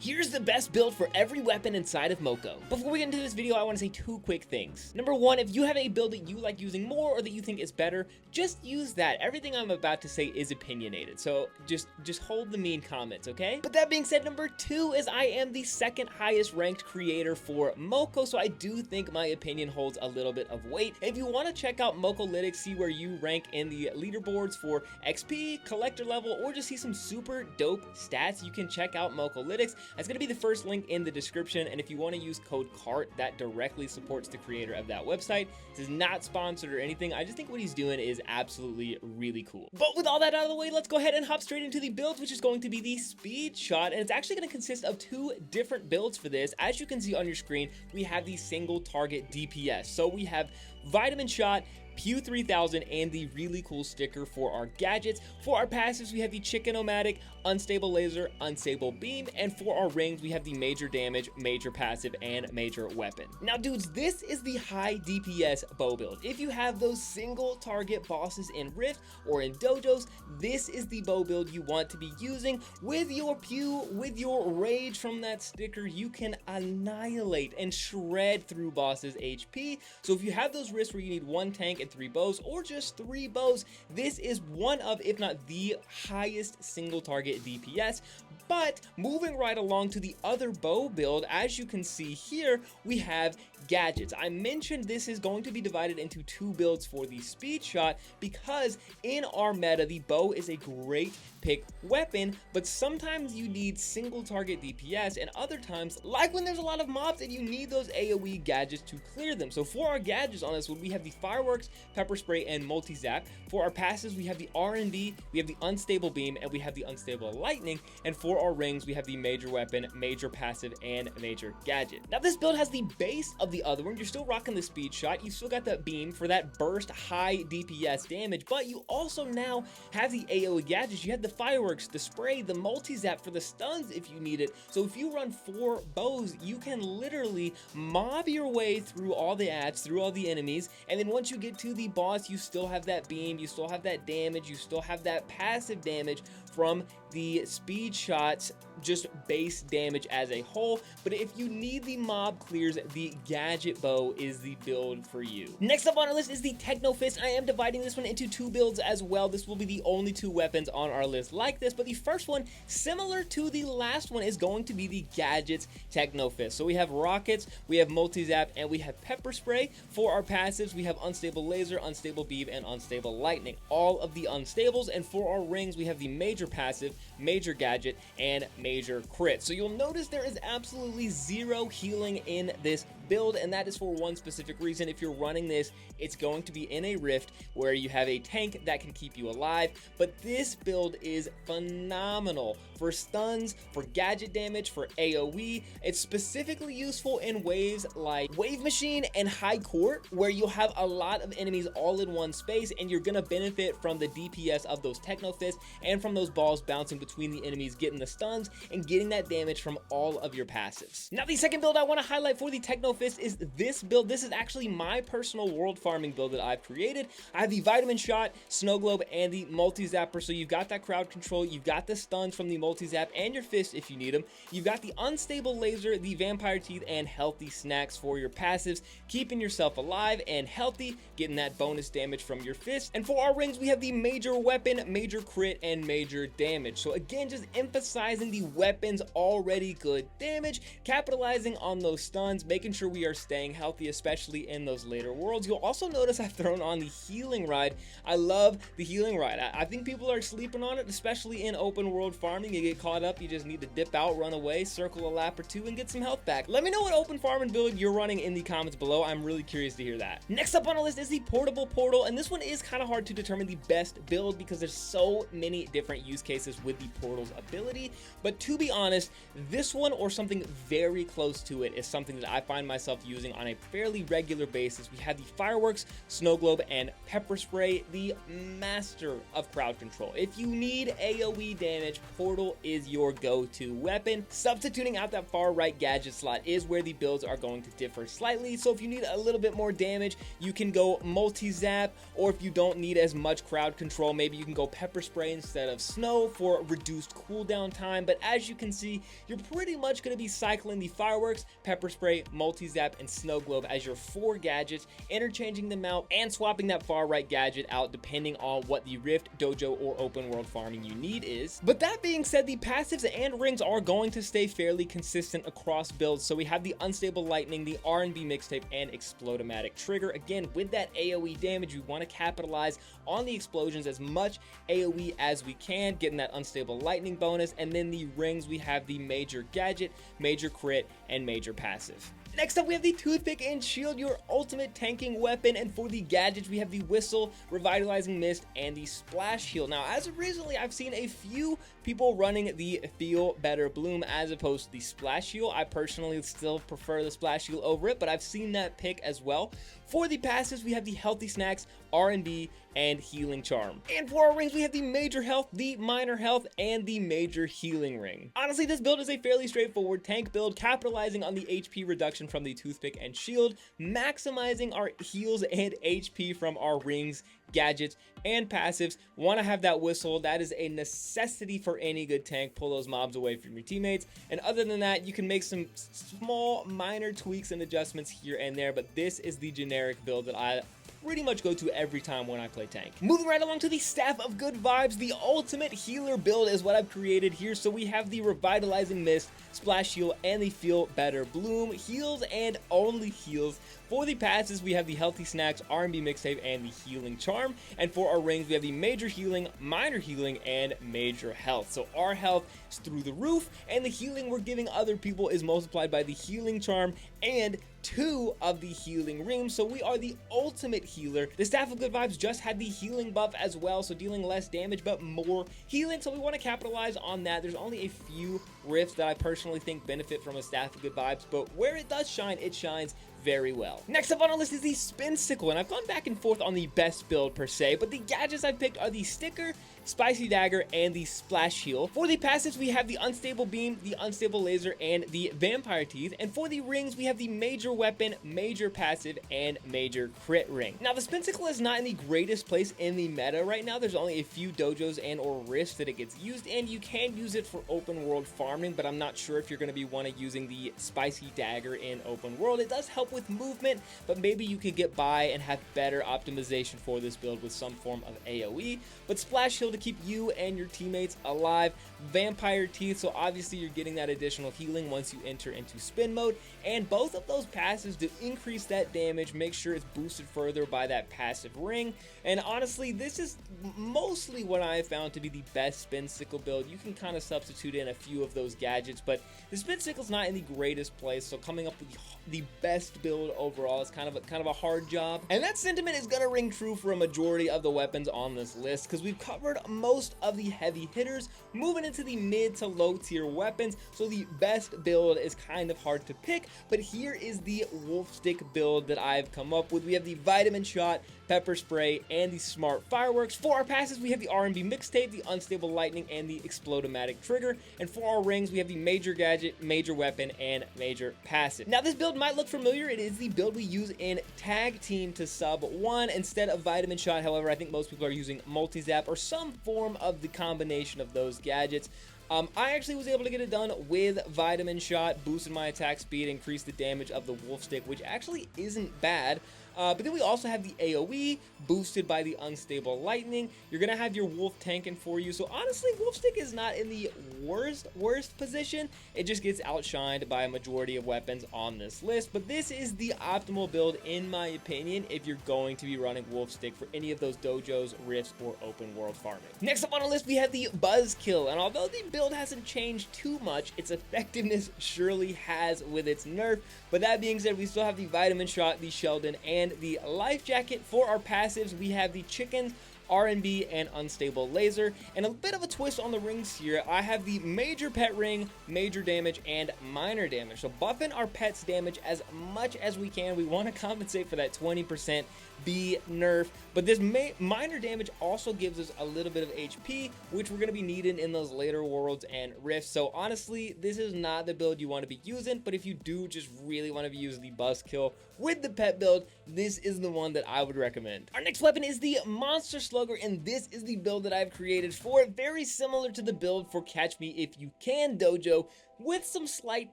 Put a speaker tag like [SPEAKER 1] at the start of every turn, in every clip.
[SPEAKER 1] Here's the best build for every weapon inside of MoCo. Before we get into this video, I want to say two quick things. Number one, if you have a build that you like using more or that you think is better, just use that. Everything I'm about to say is opinionated, so just hold the mean comments, okay? But that being said, number two is I am the second highest ranked creator for MoCo, so I do think my opinion holds a little bit of weight. If you want to check out MoColytics, see where you rank in the leaderboards for XP, collector level, or just see some super dope stats, you can check out MoColytics. That's going to be the first link in the description, and if you want to use code KART, that directly supports the creator of that website. This is not sponsored or anything. I just think what he's doing is absolutely really cool. But with all that out of the way, let's go ahead and hop straight into the build, which is going to be the speed shot, and it's actually going to consist of two different builds for this. As you can see on your screen, we have the single target DPS. So we have vitamin shot, Pew 3000, and the really cool sticker for our gadgets. For our passives, we have the chicken-o-matic, unstable laser, unstable beam, and for our rings, we have the major damage, major passive, and major weapon. Now, dudes, this is the high DPS bow build. If you have those single target bosses in Rift or in dojos, this is the bow build you want to be using. With your Pew, with your rage from that sticker, you can annihilate and shred through bosses' HP. So if you have those risks where you need one tank and 3 bows, or just 3 bows, this is one of, if not the highest single target DPS. But moving right along to the other bow build, as you can see here, we have gadgets. I mentioned this is going to be divided into 2 builds for the speed shot because in our meta, the bow is a great pick weapon, but sometimes you need single target DPS, and other times, like when there's a lot of mobs and you need those AoE gadgets to clear them. So for our gadgets on this one, we have the fireworks, pepper spray, and multi-zap. For our passes, we have the R&D, we have the unstable beam, and we have the unstable lightning. And for our rings, we have the major weapon, major passive, and major gadget. Now this build has the base of the other one. You're still rocking the speed shot, you still got that beam for that burst high DPS damage, but you also now have the AoE gadgets. You have the fireworks, the spray, the multi-zap for the stuns if you need it. So if you run 4 bows, you can literally mob your way through all the ads, through all the enemies, and then once you get to the boss, you still have that beam, you still have that damage, you still have that passive damage from the speed shots, just base damage as a whole. But if you need the mob clears, the gadget bow is the build for you. Next up on our list is the techno fist. I am dividing this one into 2 builds as well. This will be the only 2 weapons on our list like this, but the first one, similar to the last one, is going to be the gadgets techno fist. So we have rockets, we have multi-zap, and we have pepper spray. For our passives, we have unstable laser, unstable beam, and unstable lightning, all of the unstables. And for our rings, we have the major passive, major gadget, and major crit. So you'll notice there is absolutely 0 healing in this build, and that is for one specific reason. If you're running this, it's going to be in a rift where you have a tank that can keep you alive. But this build is phenomenal for stuns, for gadget damage, for AoE. It's specifically useful in waves like Wave Machine and High Court, where you'll have a lot of enemies all in one space, and you're gonna benefit from the DPS of those techno fists and from those balls bouncing between the enemies, getting the stuns and getting that damage from all of your passives. Now the second build I want to highlight for the techno fist is this build. This is actually my personal world farming build that I've created. I have the vitamin shot, snow globe, and the multi-zapper. So you've got that crowd control, you've got the stuns from the multi-zap and your fist if you need them. You've got the unstable laser, the vampire teeth, and healthy snacks for your passives, keeping yourself alive and healthy, getting that bonus damage from your fist. And for our rings, we have the major weapon, major crit, and major damage. So again, just emphasizing the weapon's already good damage, capitalizing on those stuns, making sure we are staying healthy, especially in those later worlds. You'll also notice I've thrown on the healing ride. I love the healing ride. I think people are sleeping on it, especially in open world farming. You get caught up, you just need to dip out, run away, circle a lap or 2, and get some health back. Let me know what open farming build you're running in the comments below. I'm really curious to hear that. Next up on our list is the portable portal, and this one is kind of hard to determine the best build because there's so many different use cases with the portal's ability. But to be honest, this one or something very close to it is something that I find myself using on a fairly regular basis. We have the fireworks, snow globe, and pepper spray, the master of crowd control. If you need AoE damage, portal is your go-to weapon. Substituting out that far right gadget slot is where the builds are going to differ slightly. So if you need a little bit more damage, you can go multi-zap, or if you don't need as much crowd control, maybe you can go pepper spray instead of snow for reduced cooldown time. But as you can see, you're pretty much going to be cycling the fireworks, pepper spray, multi-zap, and snow globe as your 4 gadgets, interchanging them out and swapping that far right gadget out depending on what the rift, dojo, or open world farming you need is. But that being said, the passives and rings are going to stay fairly consistent across builds. So we have the unstable lightning, the R&B mixtape, and explodomatic trigger. Again, with that AoE damage, we want to capitalize on the explosions as much AoE as we can, getting that unstable lightning bonus. And then the rings, we have the major gadget, major crit, and major passive. Next up, we have the toothpick and shield, your ultimate tanking weapon. And for the gadgets, we have the whistle, revitalizing mist, and the splash heal. Now, as of recently, I've seen a few people running the feel better bloom as opposed to the splash heal. I personally still prefer the splash heal over it, but I've seen that pick as well. For the passives, we have the healthy snacks, R&B, and healing charm. And for our rings, we have the major health, the minor health, and the major healing ring. Honestly, this build is a fairly straightforward tank build, capitalizing on the HP reduction from the toothpick and shield, maximizing our heals and HP from our rings, gadgets, and passives. Want to have that whistle. That is a necessity for any good tank. Pull those mobs away from your teammates. And other than that, you can make some small minor tweaks and adjustments here and there, but this is the generic build that I pretty much go to every time when I play tank. Moving right along to the Staff of Good Vibes, the ultimate healer build is what I've created here. So we have the revitalizing mist, splash heal, and the feel better bloom. Heals and only heals. For the passes, we have the healthy snacks, R&B mixtape, and the healing charm. And for our rings, we have the major healing, minor healing, and major health. So our health is through the roof, and the healing we're giving other people is multiplied by the healing charm and 2 of the healing rings. So we are the ultimate healer. The Staff of Good Vibes just had the healing buff as well, so dealing less damage but more healing. So we want to capitalize on that. There's only a few rifts that I personally think benefit from a Staff of Good Vibes, but where it does shine, it shines very well. Next up on our list is the spinsickle, and I've gone back and forth on the best build per se, but the gadgets I've picked are the sticker, spicy dagger, and the splash heal. For the passives, we have the unstable beam, the unstable laser, and the vampire teeth. And for the rings, we have the major weapon, major passive, and major crit ring. Now, the spinsickle is not in the greatest place in the meta right now. There's only a few dojos and or rifts that it gets used, and you can use it for open world farming, but I'm not sure if you're going to be using the spicy dagger in open world. It does help with movement, but maybe you could get by and have better optimization for this build with some form of AoE. But splash heal to keep you and your teammates alive. Vampire teeth, so obviously you're getting that additional healing once you enter into spin mode, and both of those passives to increase that damage, make sure it's boosted further by that passive ring. And honestly, this is mostly what I have found to be the best spinsickle build. You can kind of substitute in a few of those gadgets, but the spinsickle's not in the greatest place, so coming up with the best build overall is kind of a hard job. And that sentiment is gonna ring true for a majority of the weapons on this list, because we've covered most of the heavy hitters, moving into the mid to low tier weapons. So the best build is kind of hard to pick, but here is the wolf stick build that I've come up with. We have the vitamin shot, pepper spray, and the smart fireworks. For our passes, we have the R&B mixtape, the unstable lightning, and the explodomatic trigger. And for our rings, we have the major gadget, major weapon, and major passive. Now, this build might look familiar. It is the build we use in tag team to sub 1 instead of vitamin shot. However, I think most people are using multi-zap or some form of the combination of those gadgets. I actually was able to get it done with vitamin shot, boosted my attack speed, increased the damage of the wolf stick, which actually isn't bad. But then we also have the AoE boosted by the unstable lightning. You're gonna have your wolf tanking for you. So honestly, wolf stick is not in the worst position. It just gets outshined by a majority of weapons on this list. But this is the optimal build in my opinion if you're going to be running wolf stick for any of those dojos, rifts, or open world farming. Next up on our list, we have the buzzkill. And although the build hasn't changed too much, its effectiveness surely has with its nerf. But that being said, we still have the vitamin shot, the Sheldon, and the life jacket. For our passives, we have the chickens, R&B, and unstable laser. And a bit of a twist on the rings here, I have the major pet ring, major damage, and minor damage. So buffing our pets damage as much as we can. We want to compensate for that 20% B nerf, but this minor damage also gives us a little bit of HP, which we're going to be needing in those later worlds and rifts. So honestly, this is not the build you want to be using, but if you do just really want to be using the buzzkill with the pet build, this is the one that I would recommend. Our next weapon is the monster slugger. slugger, and this is the build that I've created for it, very similar to the build for Catch Me If You Can dojo, with some slight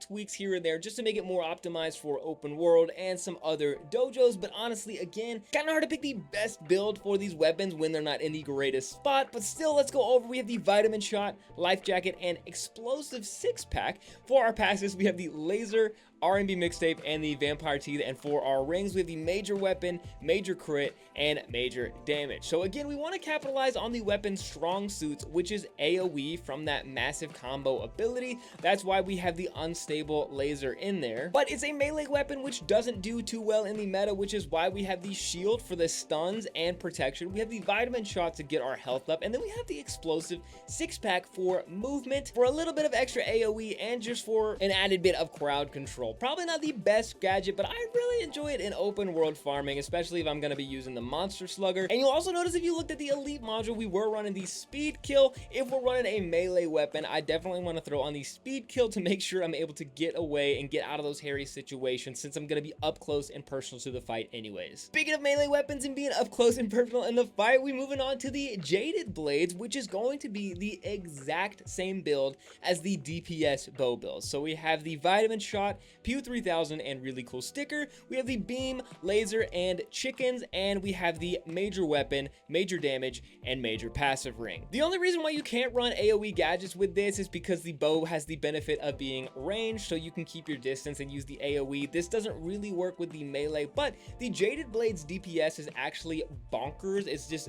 [SPEAKER 1] tweaks here and there just to make it more optimized for open world and some other dojos. But honestly, again, kind of hard to pick the best build for these weapons when they're not in the greatest spot. But still, let's go over. We have the vitamin shot, life jacket, and explosive 6-pack. For our passes, we have the laser, R&B mixtape, and the vampire teeth. And for our rings, we have the major weapon, major crit, and major damage. So again, we want to capitalize on the weapon's strong suits, which is AoE from that massive combo ability. That's why we have the unstable laser in there. But it's a melee weapon which doesn't do too well in the meta, which is why we have the shield for the stuns and protection. We have the vitamin shot to get our health up, and then we have the explosive 6-pack for movement, for a little bit of extra AoE, and just for an added bit of crowd control. Probably not the best gadget, but I really enjoy it in open world farming, especially if I'm going to be using the monster slugger. And you'll also notice if you looked at the elite module, we were running the speed kill. If we're running a melee weapon, I definitely want to throw on the speed kill to make sure I'm able to get away and get out of those hairy situations, since I'm going to be up close and personal to the fight anyways. Speaking of melee weapons and being up close and personal in the fight, we're moving on to the jaded blades, which is going to be the exact same build as the DPS bow build. So we have the vitamin shot, Pew 3000, and really cool sticker. We have the beam, laser, and chickens, and we have the major weapon, major damage, and major passive ring. The only reason why you can't run AoE gadgets with this is because the bow has the benefit of being ranged, so you can keep your distance and use the AoE. This doesn't really work with the melee, but the jaded blades DPS is actually bonkers. It's just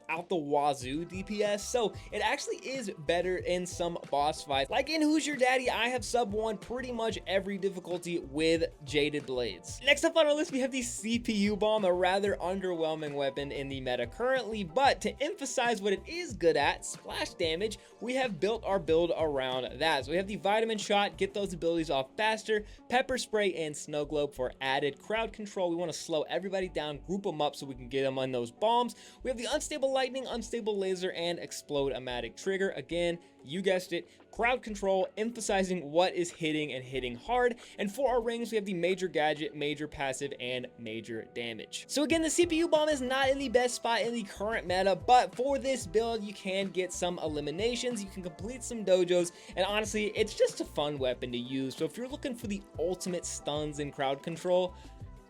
[SPEAKER 1] out the wazoo DPS, so it actually is better in some boss fights. Like in Who's Your Daddy, I have sub 1 pretty much every difficulty with jaded blades. Next up on our list, we have the CPU bomb, a rather underwhelming weapon in the meta currently, but to emphasize what it is good at, splash damage, we have built our build around that. So we have the vitamin shot, get those abilities off faster, pepper spray, and snow globe for added crowd control. We want to slow everybody down, group them up so we can get them on those bombs. We have the unstable lightning, unstable laser, and explode-o-matic trigger. Again, you guessed it, crowd control, emphasizing what is hitting and hitting hard. And for our rings, we have the major gadget, major passive, and major damage. So again, the CPU bomb is not in the best spot in the current meta, but for this build, you can get some eliminations, you can complete some dojos, and honestly, it's just a fun weapon to use. So if you're looking for the ultimate stuns and crowd control,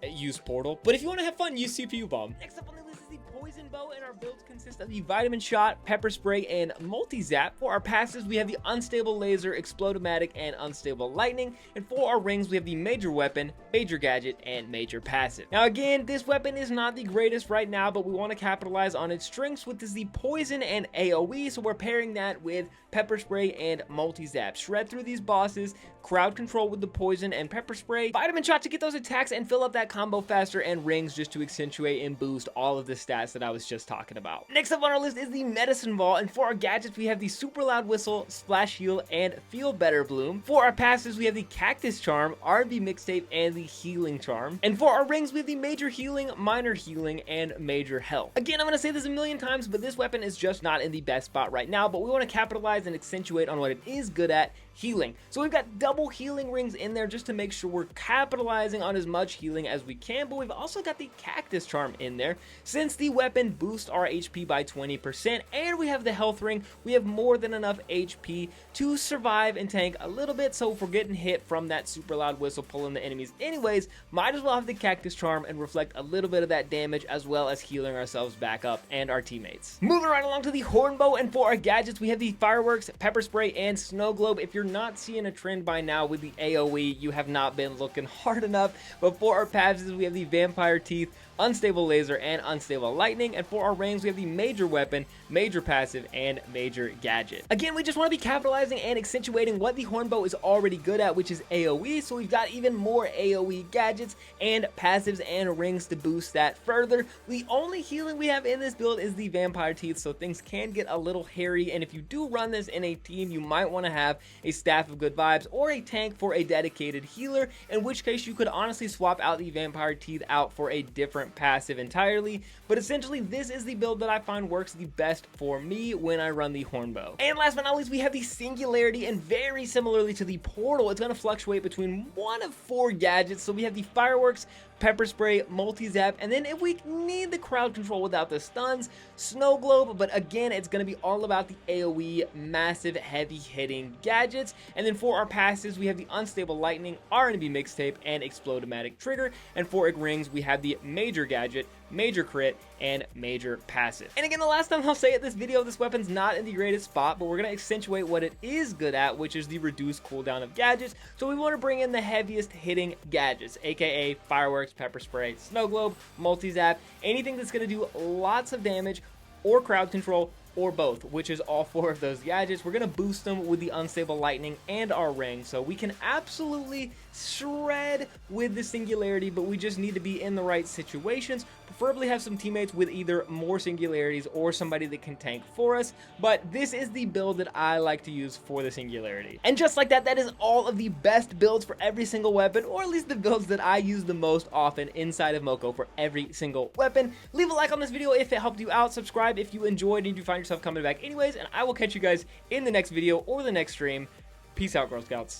[SPEAKER 1] use Portal. But if you want to have fun, use CPU bomb. Next up on the list is the poison bow, and our builds consist of the vitamin shot, pepper spray, and multi-zap. For our passes, we have the unstable laser, explode-o-matic, and unstable lightning. And for our rings, we have the major weapon, major gadget, and major passive. Now again, this weapon is not the greatest right now, but we want to capitalize on its strengths, which is the poison and AoE, so we're pairing that with pepper spray and multi-zap. Shred through these bosses, crowd control with the poison and pepper spray, vitamin shot to get those attacks and fill up that combo faster, and rings just to accentuate and boost all of the stats that I was just talking about. Next up on our list is the medicine ball, and for our gadgets, we have the super loud whistle, splash heal, and feel better bloom. For our passes, we have the cactus charm, R&B mixtape, and the healing charm. And for our rings, we have the major healing, minor healing, and major health. Again, I'm going to say this a million times, but this weapon is just not in the best spot right now, but we want to capitalize and accentuate on what it is good at, healing. So we've got double healing rings in there just to make sure we're capitalizing on as much healing as we can, but we've also got the cactus charm in there since the weapon boosts our HP by 20%, and we have the health ring. We have more than enough HP to survive and tank a little bit, so if we're getting hit from that super loud whistle pulling the enemies anyways, might as well have the cactus charm and reflect a little bit of that damage, as well as healing ourselves back up and our teammates. Moving right along to the hornbow, and for our gadgets, we have the fireworks, pepper spray, and snow globe. If you're not seeing a trend by now with the AoE, you have not been looking hard enough. But for our passes, we have the vampire teeth, unstable laser, and unstable lightning. And for our rings, we have the major weapon, major passive, and major gadget. Again, we just want to be capitalizing and accentuating what the hornbow is already good at, which is AoE. So we've got even more AoE gadgets and passives and rings to boost that further. The only healing we have in this build is the vampire teeth, so things can get a little hairy. And if you do run this in a team, you might want to have a staff of good vibes or a tank for a dedicated healer, in which case you could honestly swap out the vampire teeth out for a different passive entirely. But essentially, this is the build that I find works the best for me when I run the hornbow. And last but not least, we have the singularity, and very similarly to the portal, it's going to fluctuate between one of 4 gadgets. So we have the fireworks, pepper spray, multi-zap, and then if we need the crowd control without the stuns, snow globe. But again, it's going to be all about the AoE, massive, heavy hitting gadgets. And then for our passes, we have the unstable lightning, R&B mixtape, and explode-o-matic trigger. And for rings, we have the major gadget, major crit, and major passive. And again, the last time I'll say it, this video, this weapon's not in the greatest spot, but we're going to accentuate what it is good at, which is the reduced cooldown of gadgets. So we want to bring in the heaviest hitting gadgets, aka fireworks, pepper spray, snow globe, multi-zap, anything that's going to do lots of damage or crowd control, or both, which is all 4 of those gadgets. We're gonna boost them with the unstable lightning and our ring, so we can absolutely shred with the singularity, but we just need to be in the right situations, preferably have some teammates with either more singularities or somebody that can tank for us. But this is the build that I like to use for the singularity. And just like that, that is all of the best builds for every single weapon, or at least the builds that I use the most often inside of MoCo for every single weapon. Leave a like on this video if it helped you out, subscribe if you enjoyed and you find yourself coming back anyways, and I will catch you guys in the next video or the next stream. Peace out, Girl Scouts.